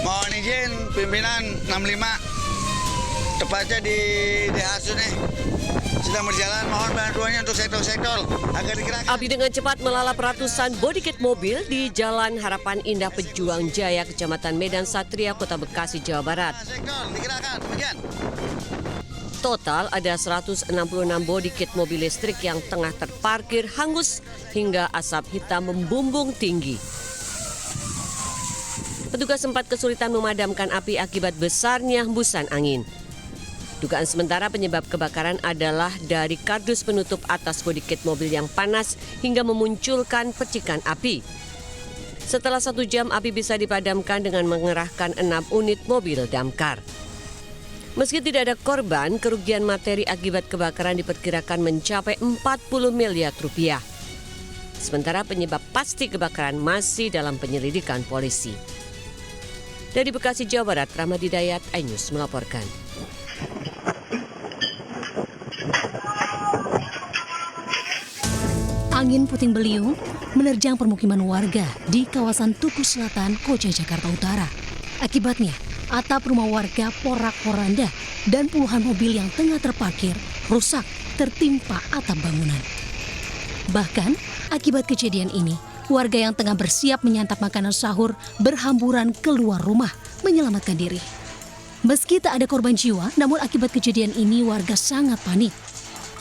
Mohon izin pimpinan 65, tepatnya di Hasu nih, sedang berjalan. Mohon bantuannya untuk sektor-sektor agar digerakkan. Api dengan cepat melalap ratusan bodyguard mobil di Jalan Harapan Indah Pejuang Jaya, Kecamatan Medan Satria, Kota Bekasi, Jawa Barat. Sektor digerakkan, demikian. Total ada 166 bodyguard mobil listrik yang tengah terparkir hangus hingga asap hitam membumbung tinggi. Petugas sempat kesulitan memadamkan api akibat besarnya hembusan angin. Dugaan sementara penyebab kebakaran adalah dari kardus penutup atas bodyguard mobil yang panas hingga memunculkan percikan api. Setelah 1 jam, api bisa dipadamkan dengan mengerahkan 6 unit mobil damkar. Meski tidak ada korban, kerugian materi akibat kebakaran diperkirakan mencapai 40 miliar rupiah. Sementara penyebab pasti kebakaran masih dalam penyelidikan polisi. Dari Bekasi, Jawa Barat, Rahmat Hidayat, iNews melaporkan. Angin puting beliung menerjang permukiman warga di kawasan Tugu Selatan, Koja, Jakarta Utara. Akibatnya, atap rumah warga porak-poranda dan puluhan mobil yang tengah terparkir rusak tertimpa atap bangunan. Bahkan, akibat kejadian ini, warga yang tengah bersiap menyantap makanan sahur berhamburan keluar rumah menyelamatkan diri. Meski tak ada korban jiwa, namun akibat kejadian ini warga sangat panik.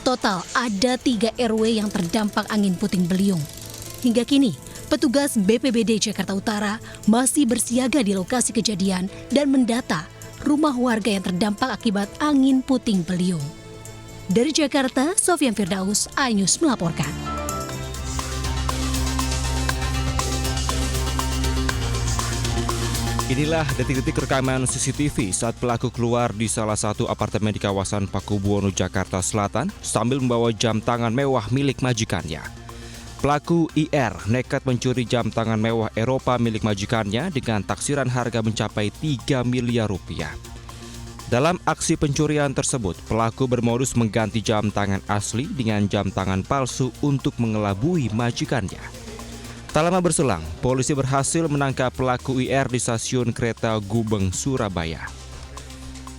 Total ada 3 RW yang terdampak angin puting beliung. Hingga kini, petugas BPBD Jakarta Utara masih bersiaga di lokasi kejadian dan mendata rumah warga yang terdampak akibat angin puting beliung. Dari Jakarta, Sofian Firdaus, iNews melaporkan. Inilah detik-detik rekaman CCTV saat pelaku keluar di salah satu apartemen di kawasan Pakubuwono, Jakarta Selatan sambil membawa jam tangan mewah milik majikannya. Pelaku IR nekat mencuri jam tangan mewah Eropa milik majikannya dengan taksiran harga mencapai 3 miliar rupiah. Dalam aksi pencurian tersebut, pelaku bermodus mengganti jam tangan asli dengan jam tangan palsu untuk mengelabui majikannya. Tak lama berselang, polisi berhasil menangkap pelaku IR di stasiun kereta Gubeng, Surabaya.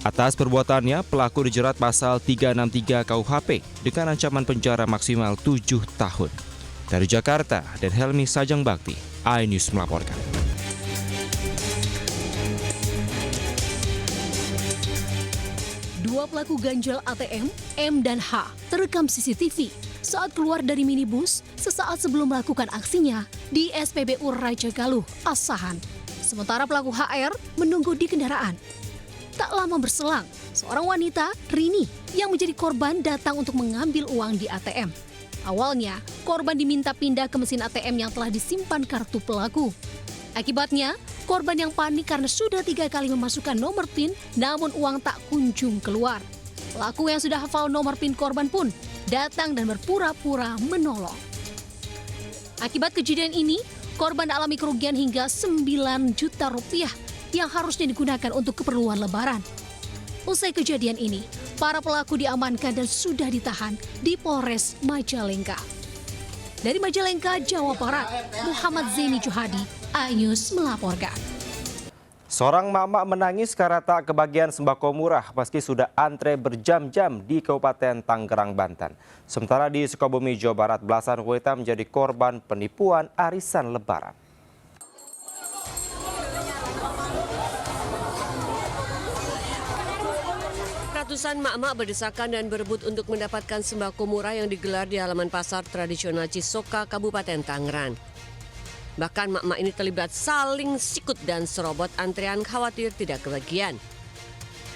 Atas perbuatannya, pelaku dijerat pasal 363 KUHP dengan ancaman penjara maksimal 7 tahun. Dari Jakarta, dan Helmi Sajang Bakti, iNews melaporkan. Dua pelaku ganjal ATM, M dan H, terekam CCTV saat keluar dari minibus sesaat sebelum melakukan aksinya di SPBU Raja Galuh, Asahan. Sementara pelaku HR menunggu di kendaraan. Tak lama berselang, seorang wanita, Rini, yang menjadi korban datang untuk mengambil uang di ATM. Awalnya, korban diminta pindah ke mesin ATM yang telah disimpan kartu pelaku. Akibatnya, korban yang panik karena sudah 3 kali memasukkan nomor PIN, namun uang tak kunjung keluar. Pelaku yang sudah hafal nomor PIN korban pun datang dan berpura-pura menolong. Akibat kejadian ini, korban alami kerugian hingga 9 juta rupiah yang harusnya digunakan untuk keperluan lebaran. Usai kejadian ini, para pelaku diamankan dan sudah ditahan di Polres Majalengka. Dari Majalengka, Jawa Barat, Muhammad Zaini Juhadi, iNews melaporkan. Seorang mama menangis karena tak kebagian sembako murah meski sudah antre berjam-jam di Kabupaten Tangerang, Banten. Sementara di Sukabumi, Jawa Barat, belasan wanita menjadi korban penipuan arisan lebaran. Ratusan mak-mak berdesakan dan berebut untuk mendapatkan sembako murah yang digelar di halaman pasar tradisional Cisoka, Kabupaten Tangerang. Bahkan mak-mak ini terlibat saling sikut dan serobot antrean khawatir tidak kebagian.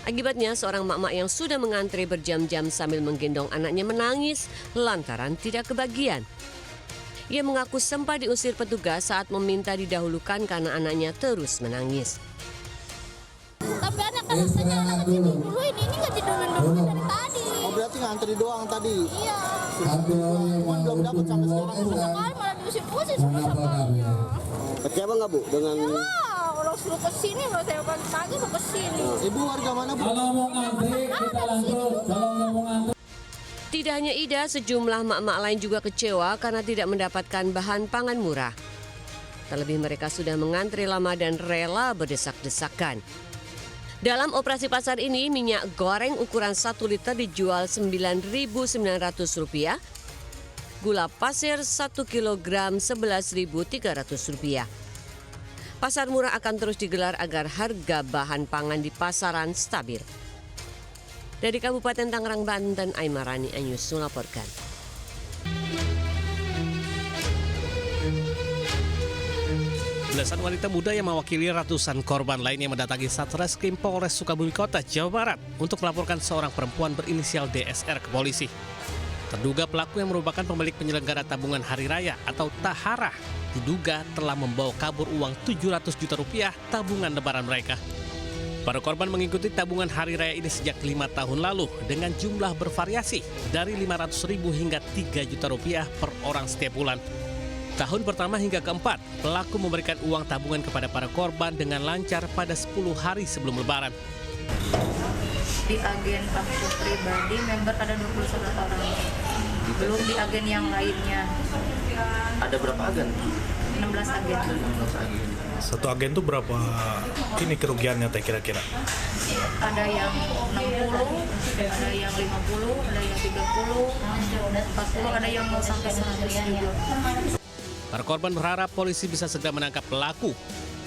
Akibatnya seorang mak-mak yang sudah mengantre berjam-jam sambil menggendong anaknya menangis lantaran tidak kebagian. Ia mengaku sempat diusir petugas saat meminta didahulukan karena anaknya terus menangis. Tapi anak kan rasanya anak kecil dulu ini nggak diduluin dari tadi. Oh berarti ngantri doang tadi? Iya. Belum dapat sampai sekarang. Sekali malah diusir-usir sama-sama. Kecewa nggak Bu dengan? Wah, orang suruh ke sini, kalau saya pagi mau ke sini. Ibu warga mana Bu? Kalau mau ngantri kita lanjut. Kalau mau ngantri. Tidak hanya Ida, sejumlah mak-mak lain juga kecewa karena tidak mendapatkan bahan pangan murah. Terlebih mereka sudah mengantri lama dan rela berdesak-desakan. Dalam operasi pasar ini, minyak goreng ukuran 1 liter dijual Rp9.900, gula pasir 1 kilogram Rp11.300. Pasar murah akan terus digelar agar harga bahan pangan di pasaran stabil. Dari Kabupaten Tangerang, Banten, Aimarani Anyus melaporkan. Belasan wanita muda yang mewakili ratusan korban lainnya mendatangi Satreskrim Polres Sukabumi Kota, Jawa Barat untuk melaporkan seorang perempuan berinisial DSR ke polisi. Terduga pelaku yang merupakan pemilik penyelenggara tabungan hari raya atau Tahara diduga telah membawa kabur uang 700 juta rupiah tabungan lebaran mereka. Para korban mengikuti tabungan hari raya ini sejak 5 tahun lalu dengan jumlah bervariasi dari 500.000 hingga 3 juta rupiah per orang setiap bulan. Tahun pertama hingga keempat, pelaku memberikan uang tabungan kepada para korban dengan lancar pada 10 hari sebelum lebaran. Di agen aku pribadi member ada 21 orang, belum di agen yang lainnya. Ada berapa agen? 16 agen. Satu agen tuh berapa ini kerugiannya teh kira-kira? Ada yang 60, ada yang 50, ada yang 30, 40, ada yang mau sampai 100 juga. Para korban berharap polisi bisa segera menangkap pelaku.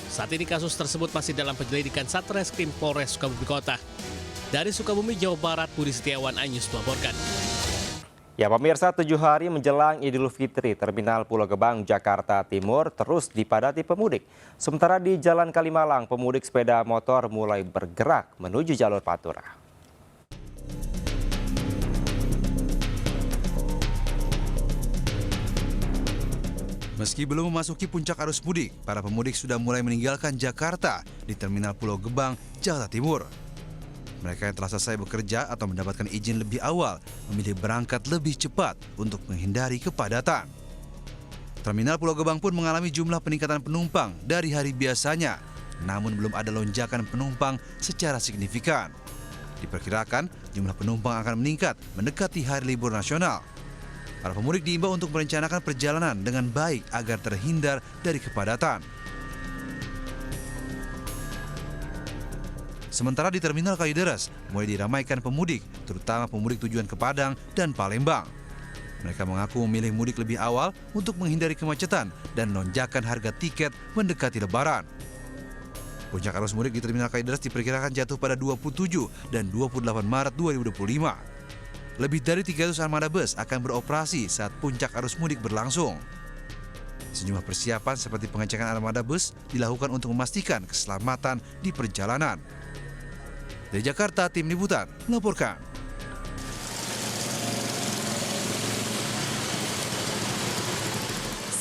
Saat ini kasus tersebut masih dalam penyelidikan Satreskrim Polres Sukabumi Kota. Dari Sukabumi, Jawa Barat, Budi Setiawan, Anyus melaporkan. Ya pemirsa, 7 hari menjelang Idul Fitri, Terminal Pulau Gebang, Jakarta Timur terus dipadati pemudik. Sementara di Jalan Kalimalang, pemudik sepeda motor mulai bergerak menuju jalur Pantura. Meski belum memasuki puncak arus mudik, para pemudik sudah mulai meninggalkan Jakarta di Terminal Pulau Gebang, Jakarta Timur. Mereka yang telah selesai bekerja atau mendapatkan izin lebih awal memilih berangkat lebih cepat untuk menghindari kepadatan. Terminal Pulau Gebang pun mengalami jumlah peningkatan penumpang dari hari biasanya, namun belum ada lonjakan penumpang secara signifikan. Diperkirakan jumlah penumpang akan meningkat mendekati hari libur nasional. Para pemudik diimbau untuk merencanakan perjalanan dengan baik agar terhindar dari kepadatan. Sementara di Terminal Kalideres mulai diramaikan pemudik, terutama pemudik tujuan ke Padang dan Palembang. Mereka mengaku memilih mudik lebih awal untuk menghindari kemacetan dan lonjakan harga tiket mendekati Lebaran. Puncak arus mudik di Terminal Kalideres diperkirakan jatuh pada 27 dan 28 Maret 2025. Lebih dari 300 armada bus akan beroperasi saat puncak arus mudik berlangsung. Sejumlah persiapan seperti pengecekan armada bus dilakukan untuk memastikan keselamatan di perjalanan. Dari Jakarta, Tim Liputan melaporkan.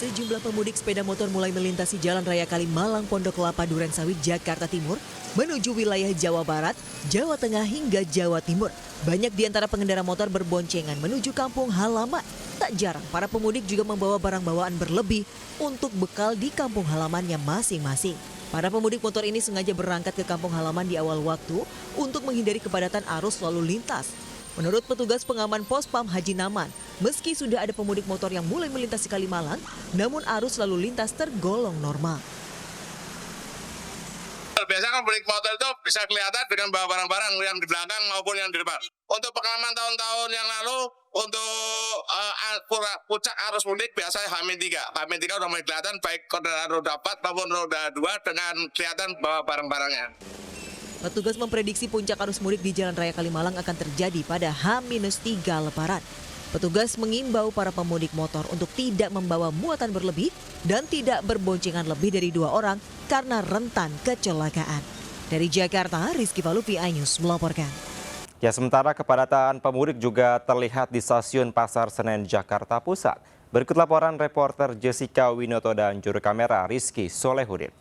Sejumlah pemudik sepeda motor mulai melintasi Jalan Raya Kalimalang, Pondok Kelapa, Durensawit, Jakarta Timur menuju wilayah Jawa Barat, Jawa Tengah hingga Jawa Timur. Banyak di antara pengendara motor berboncengan menuju kampung halaman. Tak jarang para pemudik juga membawa barang bawaan berlebih untuk bekal di kampung halamannya masing-masing. Para pemudik motor ini sengaja berangkat ke kampung halaman di awal waktu untuk menghindari kepadatan arus lalu lintas. Menurut petugas pengaman Pospam Haji Naman, meski sudah ada pemudik motor yang mulai melintasi Kalimalang, namun arus lalu lintas tergolong normal. Biasanya kan pemudik motor itu bisa kelihatan dengan bawa barang-barang yang di belakang maupun yang di depan. Untuk pengalaman tahun-tahun yang lalu, untuk puncak arus mudik biasanya H-3. H-3 udah mulai kelihatan baik kendaraan roda 4 maupun roda 2 dengan kelihatan bawa barang-barangnya. Petugas memprediksi puncak arus mudik di Jalan Raya Kalimalang akan terjadi pada H-3 Lebaran. Petugas mengimbau para pemudik motor untuk tidak membawa muatan berlebih dan tidak berboncengan lebih dari 2 orang karena rentan kecelakaan. Dari Jakarta, Rizky Falupi, iNews melaporkan. Ya, sementara kepadatan pemudik juga terlihat di Stasiun Pasar Senen, Jakarta Pusat. Berikut laporan reporter Jessica Winoto dan juru kamera Rizky Solehudin.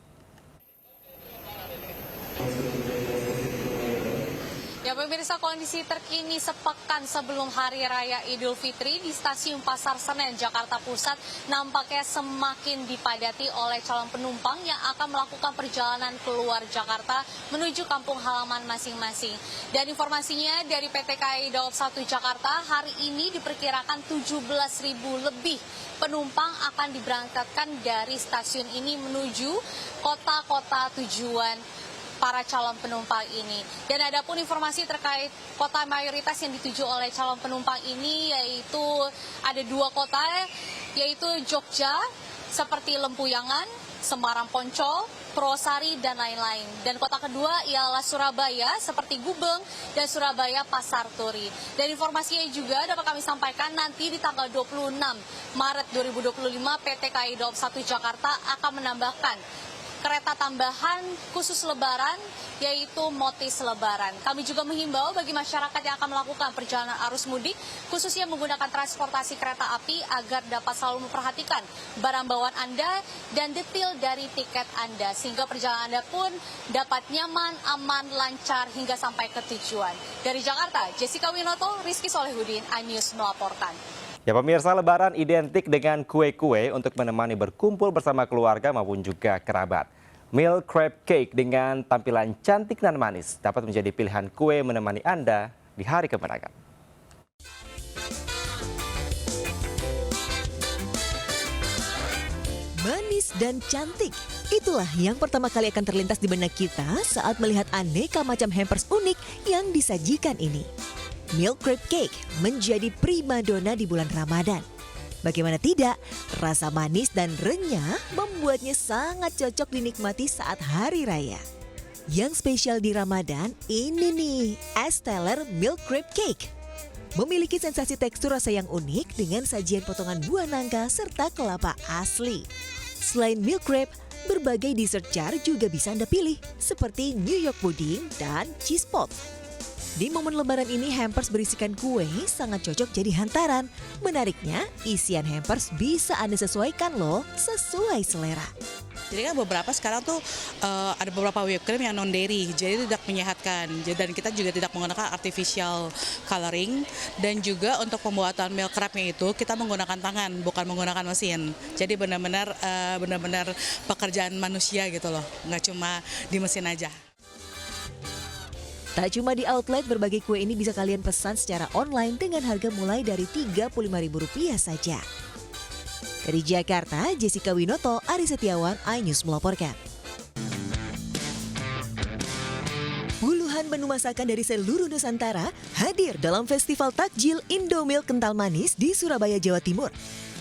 Ya Ya pemirsa, kondisi terkini sepekan sebelum Hari Raya Idul Fitri di Stasiun Pasar Senen, Jakarta Pusat nampaknya semakin dipadati oleh calon penumpang yang akan melakukan perjalanan keluar Jakarta menuju kampung halaman masing-masing. Dan informasinya dari PT KAI Daob 1 Jakarta, hari ini diperkirakan 17.000 lebih penumpang akan diberangkatkan dari stasiun ini menuju kota-kota tujuan para calon penumpang ini. Dan ada pun informasi terkait kota mayoritas yang dituju oleh calon penumpang ini, yaitu ada 2 kota, yaitu Jogja seperti Lempuyangan, Semarang Poncol, Purwosari, dan lain-lain. Dan kota kedua ialah Surabaya seperti Gubeng dan Surabaya Pasar Turi. Dan informasinya juga dapat kami sampaikan nanti di tanggal 26 Maret 2025 PT KAI Daob 1 Jakarta akan menambahkan kereta tambahan khusus lebaran, yaitu Motis Lebaran. Kami juga menghimbau bagi masyarakat yang akan melakukan perjalanan arus mudik, khususnya menggunakan transportasi kereta api, agar dapat selalu memperhatikan barang bawaan Anda dan detail dari tiket Anda, sehingga perjalanan Anda pun dapat nyaman, aman, lancar hingga sampai ke tujuan. Dari Jakarta, Jessica Winoto, Rizky Solehudin, iNews melaporkan. Ya pemirsa, Lebaran identik dengan kue-kue untuk menemani berkumpul bersama keluarga maupun juga kerabat. Milk Crepe Cake dengan tampilan cantik dan manis dapat menjadi pilihan kue menemani Anda di hari kemenangan. Manis dan cantik, itulah yang pertama kali akan terlintas di benak kita saat melihat aneka macam hampers unik yang disajikan ini. Milk Crepe Cake menjadi primadona di bulan Ramadan. Bagaimana tidak, rasa manis dan renyah membuatnya sangat cocok dinikmati saat hari raya. Yang spesial di Ramadan ini nih, es teler Milk Crepe Cake. Memiliki sensasi tekstur rasa yang unik dengan sajian potongan buah nangka serta kelapa asli. Selain milk crepe, berbagai dessert jar juga bisa Anda pilih, seperti New York pudding dan cheese pot. Di momen lebaran ini, hampers berisikan kue sangat cocok jadi hantaran. Menariknya, isian hampers bisa Anda sesuaikan loh, sesuai selera. Jadi kan beberapa sekarang tuh ada beberapa whipped cream yang non-dairy, jadi tidak menyehatkan. Dan kita juga tidak menggunakan artificial coloring. Dan juga untuk pembuatan milk crepe-nya itu kita menggunakan tangan, bukan menggunakan mesin. Jadi benar-benar pekerjaan manusia gitu loh, nggak cuma di mesin aja. Tak cuma di outlet, berbagai kue ini bisa kalian pesan secara online dengan harga mulai dari Rp35.000 saja. Dari Jakarta, Jessica Winoto, Ari Setiawan, iNews melaporkan. Puluhan menu masakan dari seluruh Nusantara hadir dalam Festival Takjil Indomilk Kental Manis di Surabaya, Jawa Timur.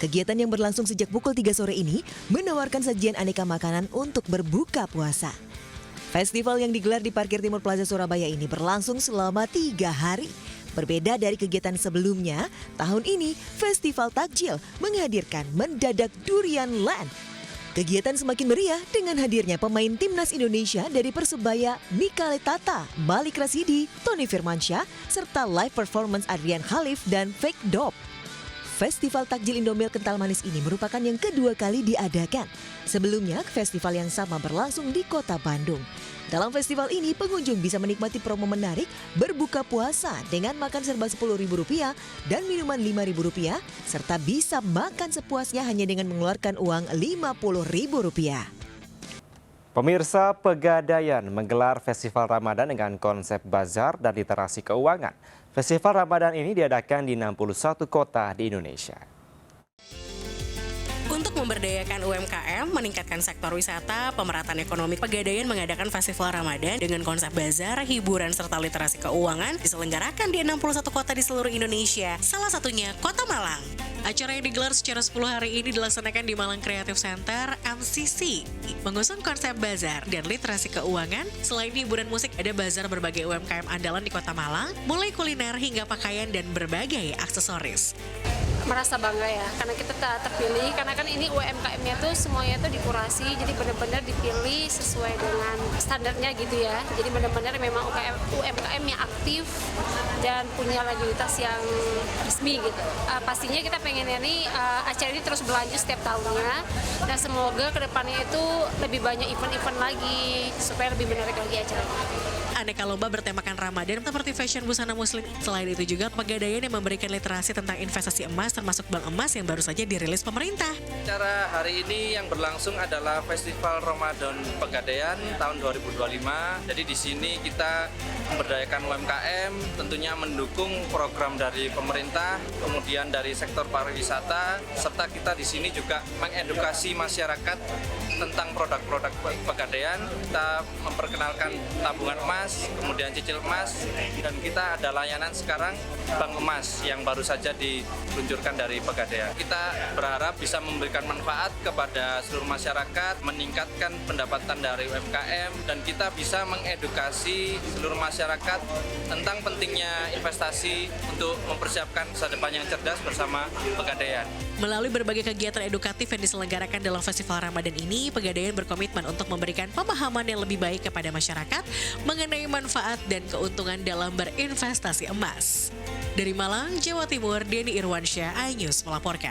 Kegiatan yang berlangsung sejak pukul 3 sore ini menawarkan sajian aneka makanan untuk berbuka puasa. Festival yang digelar di Parkir Timur Plaza Surabaya ini berlangsung selama 3 hari. Berbeda dari kegiatan sebelumnya, tahun ini Festival Takjil menghadirkan mendadak Durian Land. Kegiatan semakin meriah dengan hadirnya pemain timnas Indonesia dari Persebaya, Mikale Tata, Malik Rasidi, Tony Firmansyah, serta live performance Adrian Khalif dan Fake Dop. Festival Takjil Indomilk Kental Manis ini merupakan yang kedua kali diadakan. Sebelumnya, festival yang sama berlangsung di Kota Bandung. Dalam festival ini, pengunjung bisa menikmati promo menarik berbuka puasa dengan makan serba Rp10.000 dan minuman Rp5.000, serta bisa makan sepuasnya hanya dengan mengeluarkan uang Rp50.000. Pemirsa, Pegadaian menggelar Festival Ramadan dengan konsep bazar dan literasi keuangan. Festival Ramadan ini diadakan di 61 kota di Indonesia. Untuk memberdayakan UMKM, meningkatkan sektor wisata, pemerataan ekonomi, Pegadaian mengadakan Festival Ramadan dengan konsep bazar, hiburan, serta literasi keuangan diselenggarakan di 61 kota di seluruh Indonesia, salah satunya Kota Malang. Acara yang digelar secara 10 hari ini dilaksanakan di Malang Creative Center, MCC, mengusung konsep bazar dan literasi keuangan. Selain hiburan musik, ada bazar berbagai UMKM andalan di Kota Malang, mulai kuliner hingga pakaian dan berbagai aksesoris. Merasa bangga ya, karena kita terpilih, karena kan ini UMKM-nya tuh semuanya tuh dikurasi, jadi benar-benar dipilih sesuai dengan standarnya gitu ya. Jadi benar-benar memang UMKM yang aktif dan punya legalitas yang resmi gitu. Pastinya kita pengennya nih acara ini terus berlanjut setiap tahunnya dan semoga kedepannya itu lebih banyak event-event lagi supaya lebih menarik lagi acaranya. Aneka lomba bertemakan Ramadan seperti fashion busana muslim. Selain itu juga Pegadaian yang memberikan literasi tentang investasi emas termasuk bank emas yang baru saja dirilis pemerintah. Acara hari ini yang berlangsung adalah Festival Ramadan Pegadaian tahun 2025. Jadi di sini kita memberdayakan UMKM, tentunya mendukung program dari pemerintah, kemudian dari sektor pariwisata, serta kita di sini juga mengedukasi masyarakat tentang produk-produk Pegadaian. Kita memperkenalkan tabungan emas, kemudian cicil emas, dan kita ada layanan sekarang bank emas yang baru saja diluncurkan dari Pegadaian. Kita berharap bisa memberikan manfaat kepada seluruh masyarakat, meningkatkan pendapatan dari UMKM, dan kita bisa mengedukasi seluruh masyarakat tentang pentingnya investasi untuk mempersiapkan masa depan yang cerdas bersama Pegadaian. Melalui berbagai kegiatan edukatif yang diselenggarakan dalam Festival Ramadan ini, Pegadaian berkomitmen untuk memberikan pemahaman yang lebih baik kepada masyarakat mengenai manfaat dan keuntungan dalam berinvestasi emas. Dari Malang, Jawa Timur, Denny Irwansyah, iNews melaporkan.